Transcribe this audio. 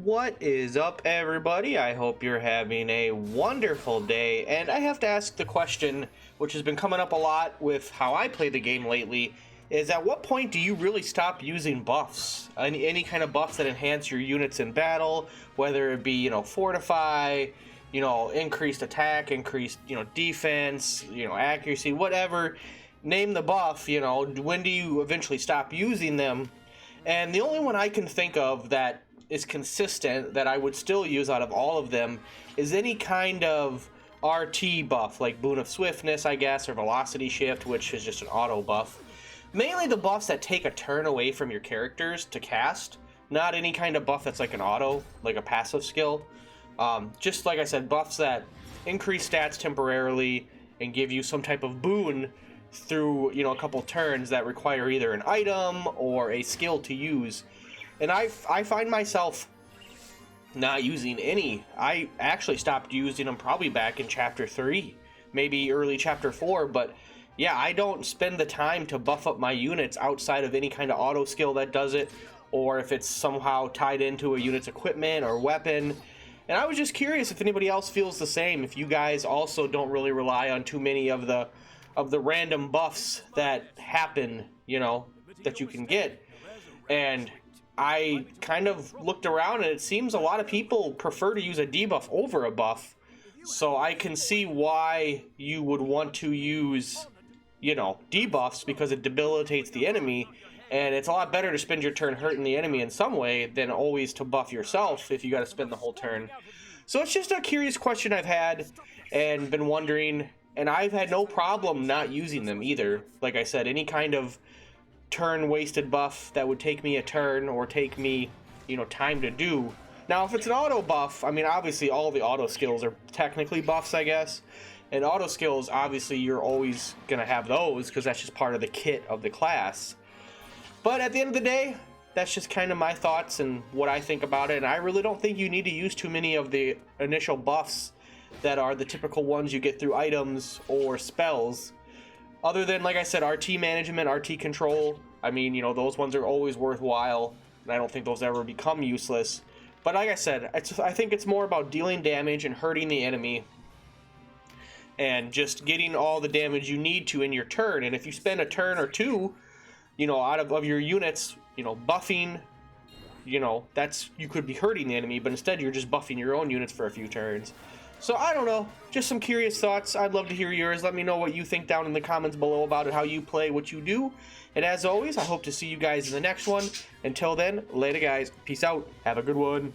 What is up, everybody? I hope you're having a wonderful day. And I have to ask the question, which has been coming up a lot with how I play the game lately, is at what point do you really stop using buffs? Any kind of buffs that enhance your units in battle, whether it be, fortify, increased attack, increased, defense, accuracy, whatever. Name the buff, when do you eventually stop using them? And the only one I can think of that is consistent that I would still use out of all of them is any kind of RT buff, like Boon of Swiftness, I guess, or Velocity Shift, which is just an auto buff. Mainly the buffs that take a turn away from your characters to cast, not any kind of buff that's like an auto, like a passive skill. Just like I said, buffs that increase stats temporarily and give you some type of boon through, a couple turns that require either an item or a skill to use. And I find myself not using any. I actually stopped using them probably back in Chapter 3, maybe early Chapter 4, but yeah, I don't spend the time to buff up my units outside of any kind of auto skill that does it, or if it's somehow tied into a unit's equipment or weapon. And I was just curious if anybody else feels the same, if you guys also don't really rely on too many of the random buffs that happen, that you can get. And I kind of looked around and it seems a lot of people prefer to use a debuff over a buff. So I can see why you would want to use, debuffs, because it debilitates the enemy. And it's a lot better to spend your turn hurting the enemy in some way than always to buff yourself if you got to spend the whole turn. So it's just a curious question I've had and been wondering, and I've had no problem not using them either. Like I said, any kind of turn wasted buff that would take me a turn or take me, time to do. Now, if it's an auto buff, I mean, obviously all the auto skills are technically buffs, I guess. And auto skills, obviously, you're always going to have those because that's just part of the kit of the class. But at the end of the day, that's just kind of my thoughts and what I think about it. And I really don't think you need to use too many of the initial buffs that are the typical ones you get through items or spells. Other than, like I said, RT management, RT control. I mean, those ones are always worthwhile, and I don't think those ever become useless. But like I said, I think it's more about dealing damage and hurting the enemy and just getting all the damage you need to in your turn. And if you spend a turn or two, out of your units, buffing, that's, you could be hurting the enemy, but instead you're just buffing your own units for a few turns. So I don't know, just some curious thoughts. I'd love to hear yours. Let me know what you think down in the comments below about it, how you play, what you do. And as always, I hope to see you guys in the next one. Until then, later guys. Peace out. Have a good one.